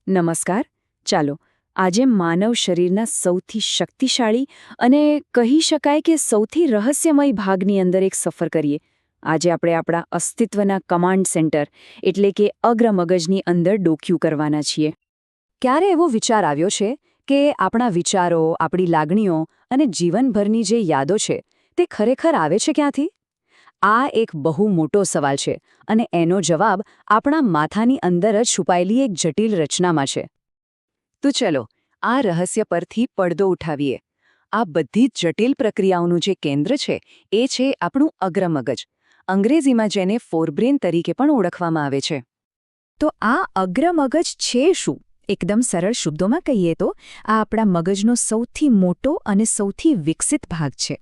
નમસ્કાર. ચાલો આજે માનવ શરીરના સૌથી શક્તિશાળી અને કહી શકાય કે સૌથી રહસ્યમય ભાગની અંદર એક સફર કરીએ. આજે આપણે આપણા અસ્તિત્વના કમાન્ડ સેન્ટર એટલે કે અગ્રમગજની અંદર ડોક્યું કરવાના છીએ. ક્યારે એવો વિચાર આવ્યો છે કે આપણા વિચારો, આપણી લાગણીઓ અને જીવનભરની જે યાદો છે તે ખરેખર આવે છે ક્યાંથી? આ એક બહુ મોટો સવાલ છે અને એનો જવાબ આપણા માથાની અંદર જ છુપાયેલી એક જટિલ રચનામાં છે. તો ચલો આ રહસ્ય પરથી પડદો ઉઠાવીએ. આ બધી જ જટિલ પ્રક્રિયાઓનું જે કેન્દ્ર છે એ છે આપણું અગ્રમગજ. અંગ્રેજીમાં જેને ફોરબ્રેન તરીકે પણ ઓળખવામાં આવે છે. તો આ અગ્રમગજ છે શું? એકદમ સરળ શબ્દોમાં કહીએ તો આ આપણા મગજનો સૌથી મોટો અને સૌથી વિકસિત ભાગ છે.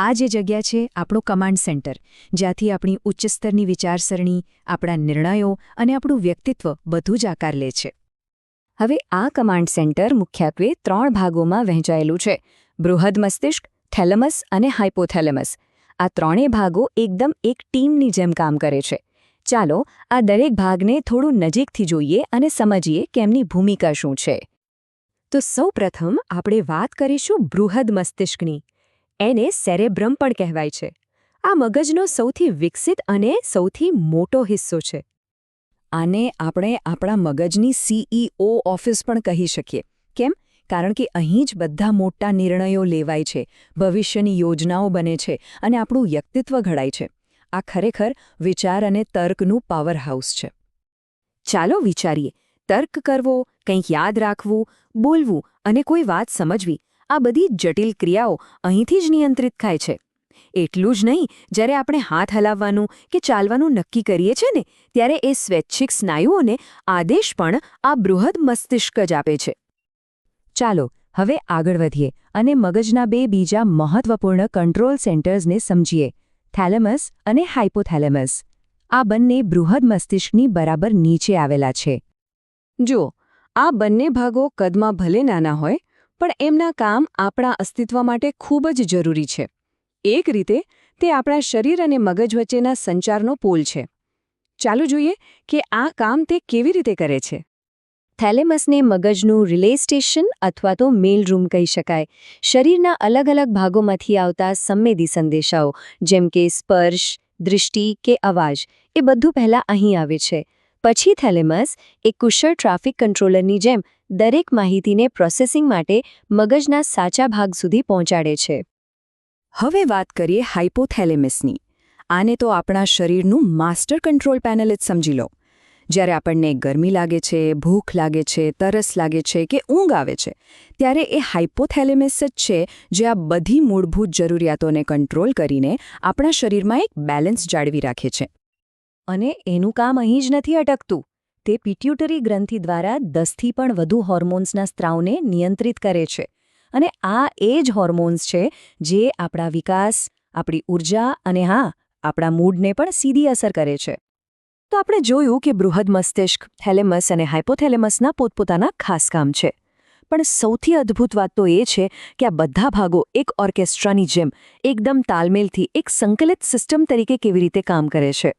આ જે જગ્યા છે આપણો કમાન્ડ સેન્ટર, જ્યાંથી આપણી ઉચ્ચ સ્તરની વિચારસરણી, આપણા નિર્ણયો અને આપણું વ્યક્તિત્વ બધું જ આકાર લે છે. હવે આ કમાન્ડ સેન્ટર મુખ્યત્વે 3 ભાગોમાં વહેંચાયેલું છે: બૃહદ મસ્તિષ્ક, થેલેમસ અને હાઇપોથેલેમસ. આ ત્રણેય ભાગો એકદમ એક ટીમની જેમ કામ કરે છે. ચાલો આ દરેક ભાગને થોડું નજીકથી જોઈએ અને સમજીએ કે એમની ભૂમિકા શું છે. તો સૌપ્રથમ આપણે વાત કરીશું બૃહદ મસ્તિષ્કની. એને સેરેબ્રમ પણ કહેવાય છે. આ મગજનો સૌથી વિકસિત અને સૌથી મોટો હિસ્સો છે. આને આપણે આપણા મગજની CEO ઓફિસ પણ કહી શકીએ. કેમ? કારણ કે અહીં જ બધા મોટા નિર્ણયો લેવાય છે, ભવિષ્યની યોજનાઓ બને છે અને આપણું વ્યક્તિત્વ ઘડાય છે. આ ખરેખર વિચાર અને તર્કનું પાવર હાઉસ છે. ચાલો વિચારીએ. તર્ક કરવો, કંઈક યાદ રાખવું, બોલવું અને કોઈ વાત સમજવી, આ બધી જટિલ ક્રિયાઓ અહીંથી જ નિયંત્રિત થાય છે. એટલું જ નહીં, જ્યારે આપણે હાથ હલાવવાનું કે ચાલવાનું નક્કી કરીએ છીએ ને, ત્યારે એ સ્વૈચ્છિક સ્નાયુઓને આદેશ પણ આ બૃહદ મસ્તિષ્ક જ આપે છે. ચાલો હવે આગળ વધીએ અને મગજના 2 બીજા મહત્વપૂર્ણ કંટ્રોલ સેન્ટર્સને સમજીએ: થેલેમસ અને હાઇપોથેલેમસ. આ બંને બૃહદ મસ્તિષ્કની બરાબર નીચે આવેલા છે. જુઓ, આ બંને ભાગો કદમાં ભલે નાના હોય, પણ એમના કામ આપણા અસ્તિત્વ માટે ખૂબ જ જરૂરી છે. એક રીતે તે આપણા શરીર અને મગજ વચ્ચેના સંચારનો પુલ છે. ચાલો જોઈએ કે આ કામ તે કેવી રીતે કરે છે. થેલેમસને મગજનું રિલે સ્ટેશન અથવા તો મેલ રૂમ કહી શકાય. શરીરના અલગ અલગ ભાગોમાંથી આવતા સંવેદી સંદેશાઓ જેમ કે સ્પર્શ, દૃષ્ટિ કે અવાજ, એ બધું પહેલાં અહીં આવે છે. પછી થેલેમસ એક કુશળ ટ્રાફિક કંટ્રોલરની જેમ દરેક માહિતીને પ્રોસેસિંગ માટે મગજના સાચા ભાગ સુધી પહોંચાડે છે. હવે વાત કરીએ હાઇપોથેલેમસની. આને તો આપણા શરીરનું માસ્ટર કંટ્રોલ પેનલ જ સમજી લો. જ્યારે આપણને ગરમી લાગે છે, ભૂખ લાગે છે, તરસ લાગે છે કે ઊંઘ આવે છે, ત્યારે એ હાઇપોથેલેમસ જ છે જે આ બધી મૂળભૂત જરૂરિયાતોને કંટ્રોલ કરીને આપણા શરીરમાં એક બેલેન્સ જાળવી રાખે છે. અને એનું કામ અહીં જ નથી અટકતું. તે પિટ્યુટરી ગ્રંથિ દ્વારા 10થી પણ વધુ હોર્મોન્સના સ્ત્રાવને નિયંત્રિત કરે છે. અને આ એ જ હોર્મોન્સ છે જે આપણા વિકાસ, આપણી ઊર્જા અને આપણા મૂડને પણ સીધી અસર કરે છે. તો આપણે જોયું કે બૃહદ મસ્તિષ્ક, થેલેમસ અને હાઇપોથેલેમસના પોતપોતાના ખાસ કામ છે. પણ સૌથી અદ્ભુત વાત તો એ છે કે આ બધા ભાગો એક ઓર્કેસ્ટ્રાની જેમ એકદમ તાલમેલથી એક સંકલિત સિસ્ટમ તરીકે કેવી રીતે કામ કરે છે.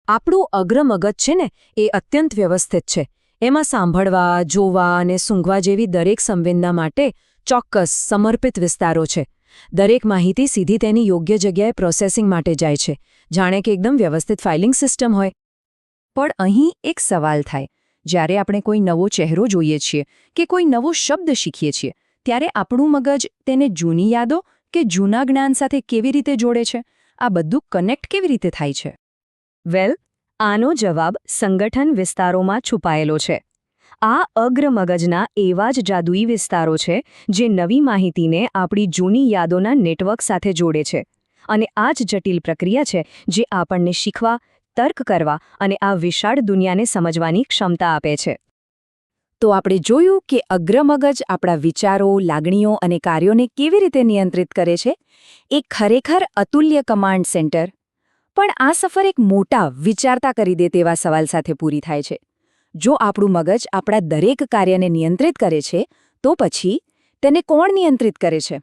આપણું અગ્રમગજ છે ને, એ અત્યંત વ્યવસ્થિત છે. એમાં સાંભળવા, જોવા અને સૂંઘવા જેવી દરેક સંવેદના માટે ચોક્કસ સમર્પિત વિસ્તારો છે. દરેક માહિતી સીધી તેની યોગ્ય જગ્યાએ પ્રોસેસિંગ માટે જાય છે, જાણે કે એકદમ વ્યવસ્થિત ફાઇલિંગ સિસ્ટમ હોય. પણ અહીં એક સવાલ થાય. જ્યારે આપણે કોઈ નવો ચહેરો જોઈએ છીએ કે કોઈ નવો શબ્દ શીખીએ છીએ, ત્યારે આપણું મગજ તેને જૂની યાદો કે જૂના જ્ઞાન સાથે કેવી રીતે જોડે છે? આ બધું કનેક્ટ કેવી રીતે થાય છે? આનો જવાબ સંગઠન વિસ્તારોમાં છુપાયેલો છે. આ અગ્રમગજના એવા જ જાદુઈ વિસ્તારો છે જે નવી માહિતીને આપણી જૂની યાદોના નેટવર્ક સાથે જોડે છે. અને આ જ જટિલ પ્રક્રિયા છે જે આપણને શીખવા, તર્ક કરવા અને આ વિશાળ દુનિયાને સમજવાની ક્ષમતા આપે છે. તો આપણે જોયું કે અગ્રમગજ આપણા વિચારો, લાગણીઓ અને કાર્યોને કેવી રીતે નિયંત્રિત કરે છે. એક ખરેખર અતુલ્ય કમાન્ડ સેન્ટર. પણ આ સફર એક મોટા, વિચારતા કરી દે તેવા સવાલ સાથે પૂરી થાય છે. જો આપણું મગજ આપણા દરેક કાર્યને નિયંત્રિત કરે છે, તો પછી તેને કોણ નિયંત્રિત કરે છે?